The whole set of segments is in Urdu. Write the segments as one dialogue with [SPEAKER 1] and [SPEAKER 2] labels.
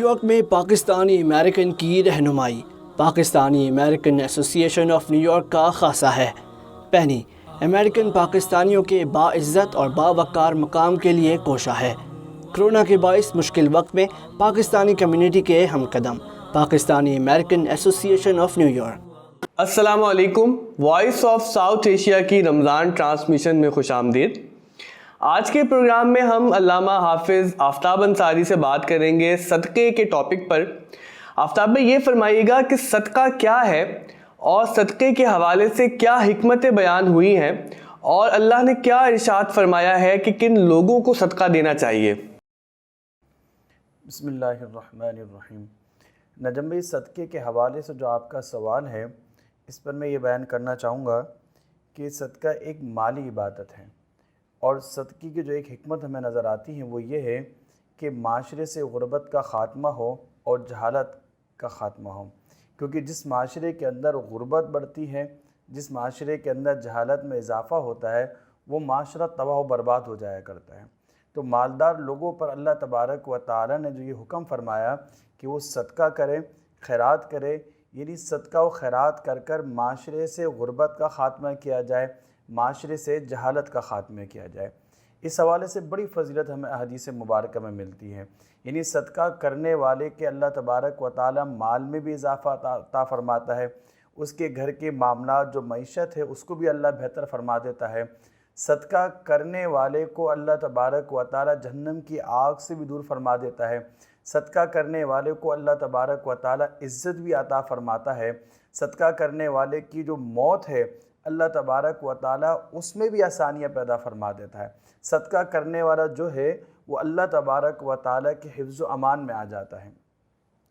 [SPEAKER 1] یارک میں پاکستانی امریکن کی رہنمائی۔ پاکستانی امریکن ایسوسی ایشن آف نیو یارک کا خاصہ ہے۔ پہنی امریکن پاکستانیوں کے باعزت اور باوقار مقام کے لیے کوشاں ہے۔ کرونا کے باعث مشکل وقت میں پاکستانی کمیونٹی کے ہم قدم۔ پاکستانی امریکن ایسوسی ایشن آف نیو یارک۔
[SPEAKER 2] السلام علیکم۔ وائس آف ساؤتھ ایشیا کی رمضان ٹرانسمیشن میں خوش آمدید۔ آج کے پروگرام میں ہم علامہ حافظ آفتاب انصاری سے بات کریں گے صدقے کے ٹاپک پر۔ آفتاب میں یہ فرمائیے گا کہ صدقہ کیا ہے اور صدقے کے حوالے سے کیا حکمتیں بیان ہوئی ہیں اور اللہ نے کیا ارشاد فرمایا ہے کہ کن لوگوں کو صدقہ دینا چاہیے۔
[SPEAKER 3] بسم اللہ الرحمن الرحیم۔ نجم بھائی، صدقے کے حوالے سے جو آپ کا سوال ہے اس پر میں یہ بیان کرنا چاہوں گا کہ صدقہ ایک مالی عبادت ہے، اور صدقے کی جو ایک حکمت ہمیں نظر آتی ہے وہ یہ ہے کہ معاشرے سے غربت کا خاتمہ ہو اور جہالت کا خاتمہ ہو، کیونکہ جس معاشرے کے اندر غربت بڑھتی ہے، جس معاشرے کے اندر جہالت میں اضافہ ہوتا ہے، وہ معاشرہ تباہ و برباد ہو جایا کرتا ہے۔ تو مالدار لوگوں پر اللہ تبارک و تعالی نے جو یہ حکم فرمایا کہ وہ صدقہ کرے، خیرات کرے، یعنی صدقہ و خیرات کر معاشرے سے غربت کا خاتمہ کیا جائے، معاشرے سے جہالت کا خاتمہ کیا جائے۔ اس حوالے سے بڑی فضیلت ہمیں احادیث مبارکہ میں ملتی ہے، یعنی صدقہ کرنے والے کے اللہ تبارک و تعالی مال میں بھی اضافہ عطا فرماتا ہے، اس کے گھر کے معاملات جو معیشت ہے اس کو بھی اللہ بہتر فرما دیتا ہے۔ صدقہ کرنے والے کو اللہ تبارک و تعالی جہنم کی آگ سے بھی دور فرما دیتا ہے۔ صدقہ کرنے والے کو اللہ تبارک و تعالی عزت بھی عطا فرماتا ہے۔ صدقہ کرنے والے کی جو موت ہے اللہ تبارک و تعالی اس میں بھی آسانیاں پیدا فرما دیتا ہے۔ صدقہ کرنے والا جو ہے وہ اللہ تبارک و تعالی کے حفظ و امان میں آ جاتا ہے۔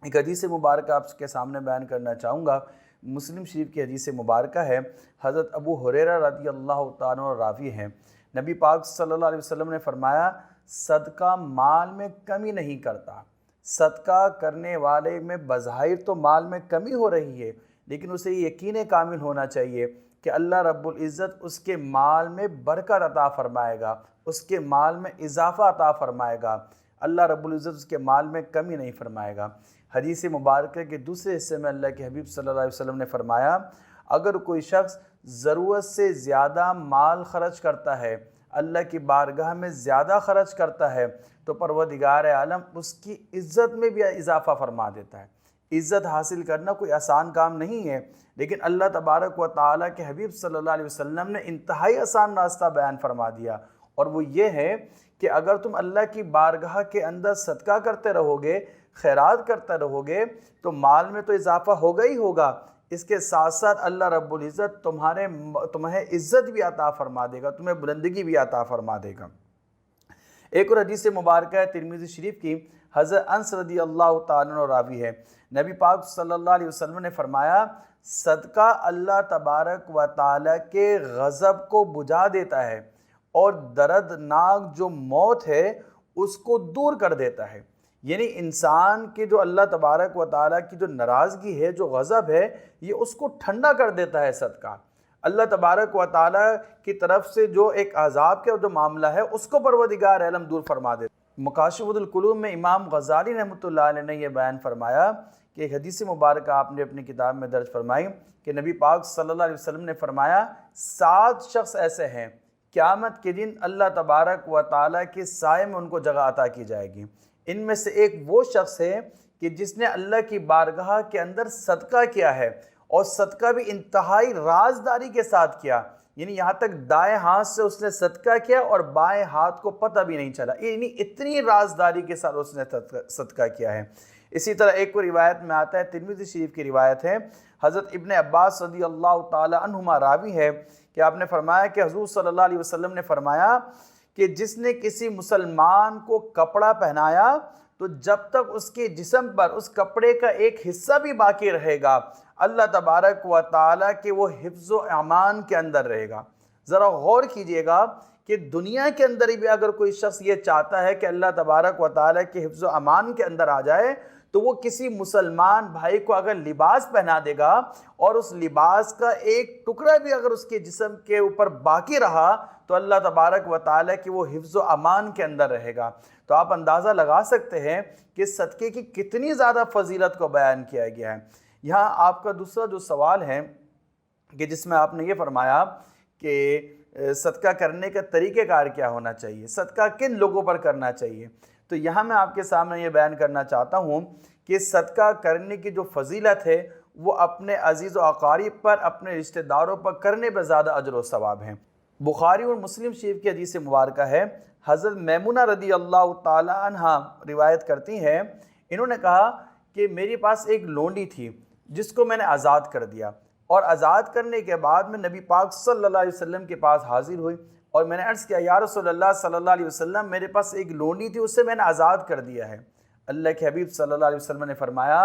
[SPEAKER 3] ایک حدیث مبارکہ آپ کے سامنے بیان کرنا چاہوں گا، مسلم شریف کی حدیث مبارکہ ہے، حضرت ابو ہریرہ رضی اللہ تعالیٰ عنہ راوی ہیں۔ نبی پاک صلی اللہ علیہ وسلم نے فرمایا، صدقہ مال میں کمی نہیں کرتا۔ صدقہ کرنے والے میں بظاہر تو مال میں کمی ہو رہی ہے، لیکن اسے یقین کامل ہونا چاہیے کہ اللہ رب العزت اس کے مال میں برکت عطا فرمائے گا، اس کے مال میں اضافہ عطا فرمائے گا، اللہ رب العزت اس کے مال میں کمی نہیں فرمائے گا۔ حدیث مبارکہ کے دوسرے حصے میں اللہ کے حبیب صلی اللہ علیہ وسلم نے فرمایا، اگر کوئی شخص ضرورت سے زیادہ مال خرچ کرتا ہے، اللہ کی بارگاہ میں زیادہ خرچ کرتا ہے، تو پروردگار عالم اس کی عزت میں بھی اضافہ فرما دیتا ہے۔ عزت حاصل کرنا کوئی آسان کام نہیں ہے، لیکن اللہ تبارک و تعالیٰ کے حبیب صلی اللہ علیہ وسلم نے انتہائی آسان راستہ بیان فرما دیا، اور وہ یہ ہے کہ اگر تم اللہ کی بارگاہ کے اندر صدقہ کرتے رہو گے، خیرات کرتے رہو گے، تو مال میں تو اضافہ ہوگا ہی ہوگا، اس کے ساتھ ساتھ اللہ رب العزت تمہیں عزت بھی عطا فرما دے گا، تمہیں بلندگی بھی عطا فرما دے گا۔ ایک اور حدیث مبارکہ ہے ترمذی شریف کی، حضرت انس رضی اللہ تعالیٰ عنہ راوی ہے، نبی پاک صلی اللہ علیہ وسلم نے فرمایا، صدقہ اللہ تبارک و تعالیٰ کے غضب کو بجھا دیتا ہے اور دردناک جو موت ہے اس کو دور کر دیتا ہے۔ یعنی انسان کے جو اللہ تبارک و تعالیٰ کی جو ناراضگی ہے، جو غضب ہے، یہ اس کو ٹھنڈا کر دیتا ہے صدقہ۔ اللہ تبارک و تعالیٰ کی طرف سے جو ایک عذاب کا جو معاملہ ہے اس کو پروردگار عالم دور فرما دیتا ہے۔ مکاشف القلوب میں امام غزالی رحمۃ اللہ علیہ نے یہ بیان فرمایا کہ ایک حدیث مبارکہ آپ نے اپنی کتاب میں درج فرمائی کہ نبی پاک صلی اللہ علیہ وسلم نے فرمایا، 7 شخص ایسے ہیں قیامت کے دن اللہ تبارک و تعالیٰ کے سائے میں ان کو جگہ عطا کی جائے گی۔ ان میں سے ایک وہ شخص ہے کہ جس نے اللہ کی بارگاہ کے اندر صدقہ کیا ہے، اور صدقہ بھی انتہائی رازداری کے ساتھ کیا، یعنی یہاں تک دائیں ہاتھ سے اس نے صدقہ کیا اور بائیں ہاتھ کو پتہ بھی نہیں چلا، یعنی اتنی رازداری کے ساتھ اس نے صدقہ کیا ہے۔ اسی طرح ایک اور روایت میں آتا ہے، ترمذی شریف کی روایت ہے، حضرت ابن عباس رضی اللہ تعالی عنہما راوی ہے کہ آپ نے فرمایا کہ حضور صلی اللہ علیہ وسلم نے فرمایا کہ جس نے کسی مسلمان کو کپڑا پہنایا تو جب تک اس کے جسم پر اس کپڑے کا ایک حصہ بھی باقی رہے گا، اللہ تبارک و تعالیٰ کے وہ حفظ و امان کے اندر رہے گا۔ ذرا غور کیجئے گا کہ دنیا کے اندر بھی اگر کوئی شخص یہ چاہتا ہے کہ اللہ تبارک و تعالیٰ کے حفظ و امان کے اندر آ جائے، تو وہ کسی مسلمان بھائی کو اگر لباس پہنا دے گا اور اس لباس کا ایک ٹکڑا بھی اگر اس کے جسم کے اوپر باقی رہا تو اللہ تبارک و تعالیٰ کی وہ حفظ و امان کے اندر رہے گا۔ تو آپ اندازہ لگا سکتے ہیں کہ صدقے کی کتنی زیادہ فضیلت کو بیان کیا گیا ہے۔ یہاں آپ کا دوسرا جو سوال ہے کہ جس میں آپ نے یہ فرمایا کہ صدقہ کرنے کا طریقہ کار کیا ہونا چاہیے، صدقہ کن لوگوں پر کرنا چاہیے، تو یہاں میں آپ کے سامنے یہ بیان کرنا چاہتا ہوں کہ صدقہ کرنے کی جو فضیلت ہے وہ اپنے عزیز و اقارب پر، اپنے رشتہ داروں پر کرنے پر زیادہ اجر و ثواب ہے۔ بخاری اور مسلم شریف کی حدیث مبارکہ ہے، حضرت میمونہ رضی اللہ تعالی عنہ روایت کرتی ہیں، انہوں نے کہا کہ میرے پاس ایک لونڈی تھی جس کو میں نے آزاد کر دیا، اور آزاد کرنے کے بعد میں نبی پاک صلی اللہ علیہ وسلم کے پاس حاضر ہوئی اور میں نے عرض کیا یا رسول اللہ صلی اللہ علیہ وسلم میرے پاس ایک لونڈی تھی، اسے میں نے آزاد کر دیا ہے۔ اللہ کے حبیب صلی اللہ علیہ وسلم نے فرمایا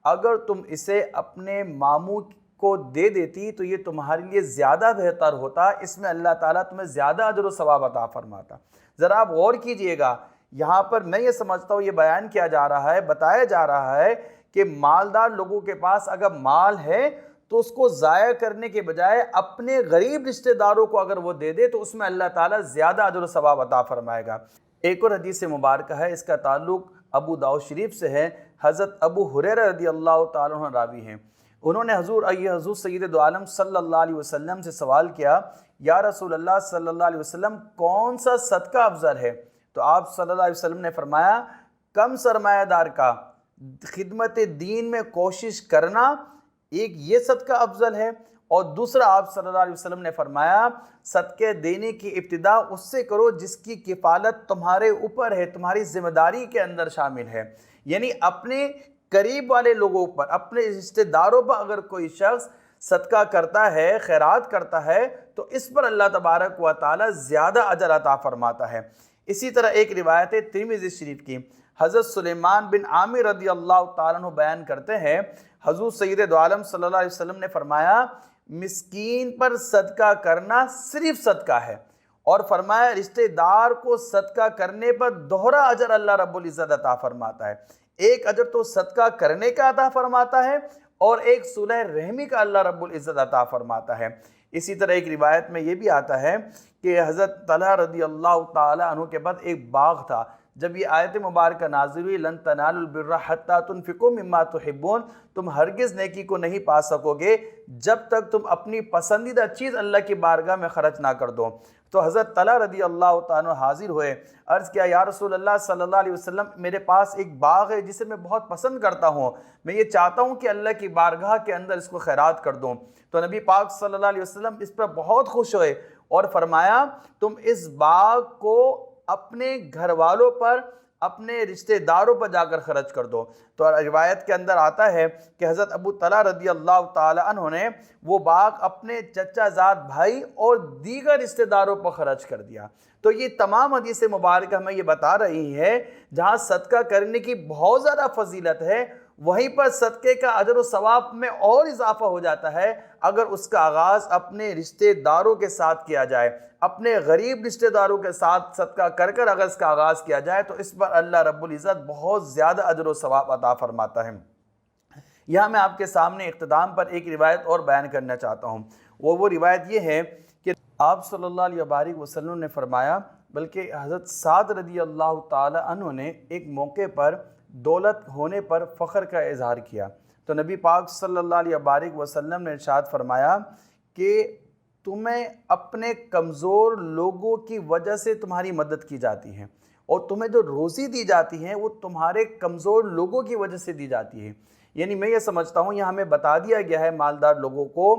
[SPEAKER 3] اگر تم اسے اپنے ماموں کو دے دیتی تو یہ تمہارے لیے زیادہ بہتر ہوتا، اس میں اللہ تعالیٰ تمہیں زیادہ اجر و ثواب عطا فرماتا۔ ذرا آپ غور کیجئے گا، یہاں پر میں یہ سمجھتا ہوں یہ بیان کیا جا رہا ہے، بتایا جا رہا ہے کہ مالدار لوگوں کے پاس اگر مال ہے تو اس کو ضائع کرنے کے بجائے اپنے غریب رشتہ داروں کو اگر وہ دے دے تو اس میں اللہ تعالیٰ زیادہ اجر و ثواب عطا فرمائے گا۔ ایک اور حدیث مبارکہ ہے، اس کا تعلق ابو داؤد شریف سے ہے، حضرت ابو ہریرہ رضی اللہ تعالیٰ عنہ راوی ہیں، انہوں نے حضور سید دو عالم صلی اللہ علیہ وسلم سے سوال کیا یا رسول اللہ صلی اللہ علیہ وسلم کون سا صدقہ افضل ہے؟ تو آپ صلی اللہ علیہ وسلم نے فرمایا کم سرمایہ دار کا خدمت دین میں کوشش کرنا، ایک یہ صدقہ افضل ہے، اور دوسرا آپ صلی اللہ علیہ وسلم نے فرمایا صدقے دینے کی ابتدا اس سے کرو جس کی کفالت تمہارے اوپر ہے، تمہاری ذمہ داری کے اندر شامل ہے۔ یعنی اپنے قریب والے لوگوں پر، اپنے رشتہ داروں پر اگر کوئی شخص صدقہ کرتا ہے، خیرات کرتا ہے تو اس پر اللہ تبارک و تعالی زیادہ اجر عطا فرماتا ہے۔ اسی طرح ایک روایت ہے ترمذی شریف کی، حضرت سلیمان بن عامر رضی اللہ تعالیٰ عنہ بیان کرتے ہیں حضور سید دو عالم صلی اللہ علیہ وسلم نے فرمایا مسکین پر صدقہ کرنا صرف صدقہ ہے، اور فرمایا رشتہ دار کو صدقہ کرنے پر دوہرا اجر اللہ رب العزت عطا فرماتا ہے۔ ایک اجر تو صدقہ کرنے کا عطا فرماتا ہے اور ایک صلح رحمی کا اللہ رب العزت عطا فرماتا ہے۔ اسی طرح ایک روایت میں یہ بھی آتا ہے کہ حضرت طلحہ رضی اللہ تعالی عنہ کے بعد ایک باغ تھا، جب یہ آیت مبارکہ نازل ہوئی لن تنالوا البر حتی تنفقوا مما تحبون، تم ہرگز نیکی کو نہیں پا سکو گے جب تک تم اپنی پسندیدہ چیز اللہ کی بارگاہ میں خرچ نہ کر دو۔ تو حضرت طلحہ رضی اللہ تعالیٰ عنہ حاضر ہوئے، عرض کیا یا رسول اللہ صلی اللہ علیہ وسلم میرے پاس ایک باغ ہے جسے میں بہت پسند کرتا ہوں، میں یہ چاہتا ہوں کہ اللہ کی بارگاہ کے اندر اس کو خیرات کر دوں۔ تو نبی پاک صلی اللہ علیہ وسلم اس پر بہت خوش ہوئے اور فرمایا تم اس باغ کو اپنے گھر والوں پر، اپنے رشتہ داروں پر جا کر خرچ کر دو۔ تو روایت کے اندر آتا ہے کہ حضرت ابو طلحہ رضی اللہ تعالی عنہ نے وہ باغ اپنے چچا زاد بھائی اور دیگر رشتہ داروں پر خرچ کر دیا۔ تو یہ تمام حدیث مبارکہ ہمیں یہ بتا رہی ہے جہاں صدقہ کرنے کی بہت زیادہ فضیلت ہے، وہیں پر صدقے کا اجر و ثواب میں اور اضافہ ہو جاتا ہے اگر اس کا آغاز اپنے رشتہ داروں کے ساتھ کیا جائے، اپنے غریب رشتہ داروں کے ساتھ صدقہ کر کر اگر اس کا آغاز کیا جائے تو اس پر اللہ رب العزت بہت زیادہ اجر و ثواب عطا فرماتا ہے۔ یہاں میں آپ کے سامنے اختتام پر ایک روایت اور بیان کرنا چاہتا ہوں، وہ روایت یہ ہے کہ آپ صلی اللہ علیہ وسلم نے فرمایا، بلکہ حضرت سعد رضی اللہ تعالی عنہ نے ایک موقع پر دولت ہونے پر فخر کا اظہار کیا، تو نبی پاک صلی اللہ علیہ وسلم نے ارشاد فرمایا کہ تمہیں اپنے کمزور لوگوں کی وجہ سے تمہاری مدد کی جاتی ہے، اور تمہیں جو روزی دی جاتی ہے وہ تمہارے کمزور لوگوں کی وجہ سے دی جاتی ہے۔ یعنی میں یہ سمجھتا ہوں یہاں ہمیں بتا دیا گیا ہے مالدار لوگوں کو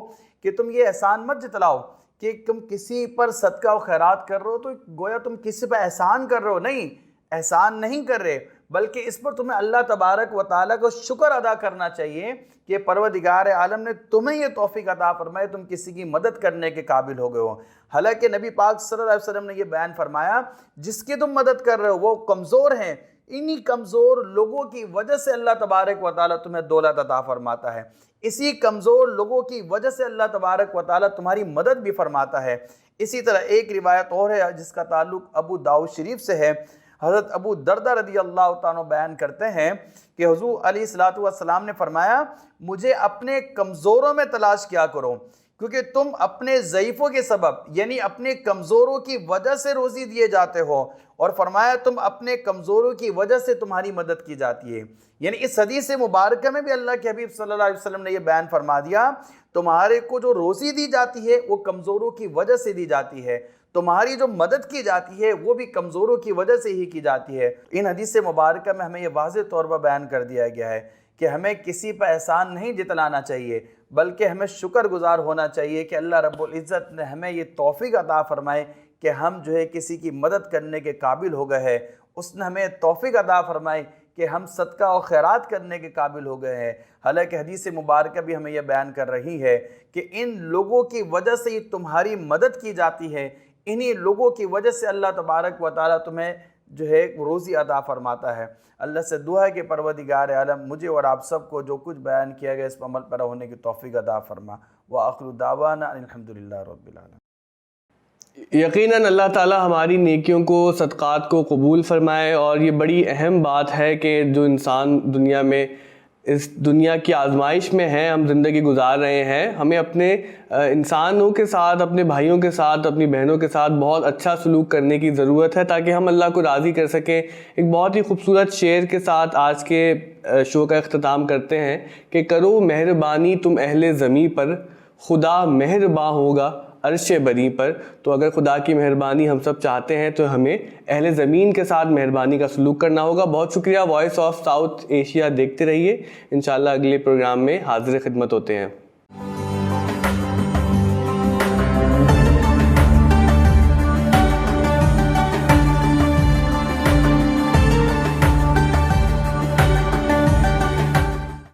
[SPEAKER 3] کہ تم یہ احسان مت جتلاؤ کہ تم کسی پر صدقہ و خیرات کر رہے ہو تو گویا تم کسی پر احسان کر رہے ہو، نہیں، احسان نہیں کر رہے، بلکہ اس پر تمہیں اللہ تبارک و تعالیٰ کو شکر ادا کرنا چاہیے کہ پروردگار عالم نے تمہیں یہ توفیق عطا فرمائے، تم کسی کی مدد کرنے کے قابل ہو گئے ہو۔ حالانکہ نبی پاک صلی اللہ علیہ وسلم نے یہ بیان فرمایا جس کی تم مدد کر رہے ہو وہ کمزور ہیں، انہی کمزور لوگوں کی وجہ سے اللہ تبارک و تعالیٰ تمہیں دولت عطا فرماتا ہے، اسی کمزور لوگوں کی وجہ سے اللہ تبارک و تعالیٰ تمہاری مدد بھی فرماتا ہے۔ اسی طرح ایک روایت اور ہے جس کا تعلق ابو داؤد شریف سے ہے، حضرت ابو دردہ رضی اللہ تعالیٰ بیان کرتے ہیں کہ حضور علیہ الصلوۃ والسلام نے فرمایا مجھے اپنے کمزوروں میں تلاش کیا کرو، کیونکہ تم اپنے ضعیفوں کے سبب یعنی اپنے کمزوروں کی وجہ سے روزی دیے جاتے ہو، اور فرمایا تم اپنے کمزوروں کی وجہ سے تمہاری مدد کی جاتی ہے۔ یعنی اس حدیث مبارکہ میں بھی اللہ کے حبیب صلی اللہ علیہ وسلم نے یہ بیان فرما دیا، تمہارے کو جو روزی دی جاتی ہے وہ کمزوروں کی وجہ سے دی جاتی ہے، تمہاری جو مدد کی جاتی ہے وہ بھی کمزوروں کی وجہ سے ہی کی جاتی ہے۔ ان حدیث مبارکہ میں ہمیں یہ واضح طور پر بیان کر دیا گیا ہے کہ ہمیں کسی پر احسان نہیں جتلانا چاہیے، بلکہ ہمیں شکر گزار ہونا چاہیے کہ اللہ رب العزت نے ہمیں یہ توفیق عطا فرمائے کہ ہم جو ہے کسی کی مدد کرنے کے قابل ہو گئے ہیں، اس نے ہمیں توفیق عطا فرمائے کہ ہم صدقہ و خیرات کرنے کے قابل ہو گئے ہیں۔ حالانکہ حدیث مبارکہ بھی ہمیں یہ بیان کر رہی ہے کہ ان لوگوں کی وجہ سے ہی تمہاری مدد کی جاتی ہے، انہی لوگوں کی وجہ سے اللہ تبارک و تعالیٰ تمہیں جو ہے روزی عطا فرماتا ہے۔ اللہ سے دعا ہے کہ پروردگار عالم مجھے اور آپ سب کو جو کچھ بیان کیا گیا اس پر عمل پیرا ہونے کی توفیق عطا فرما۔ وآخر دعوانا ان الحمدللہ رب العالمین۔
[SPEAKER 2] یقیناً اللہ تعالیٰ ہماری نیکیوں کو صدقات کو قبول فرمائے، اور یہ بڑی اہم بات ہے کہ جو انسان دنیا میں اس دنیا کی آزمائش میں ہے، ہم زندگی گزار رہے ہیں، ہمیں اپنے انسانوں کے ساتھ، اپنے بھائیوں کے ساتھ، اپنی بہنوں کے ساتھ بہت اچھا سلوک کرنے کی ضرورت ہے تاکہ ہم اللہ کو راضی کر سکیں۔ ایک بہت ہی خوبصورت شعر کے ساتھ آج کے شو کا اختتام کرتے ہیں کہ کرو مہربانی تم اہل زمیں پر، خدا مہرباں ہوگا عرش بری پر۔ تو اگر خدا کی مہربانی ہم سب چاہتے ہیں تو ہمیں اہل زمین کے ساتھ مہربانی کا سلوک کرنا ہوگا۔ بہت شکریہ۔ وائس آف ساؤتھ ایشیا دیکھتے رہیے، انشاءاللہ اگلے پروگرام میں حاضر خدمت ہوتے ہیں۔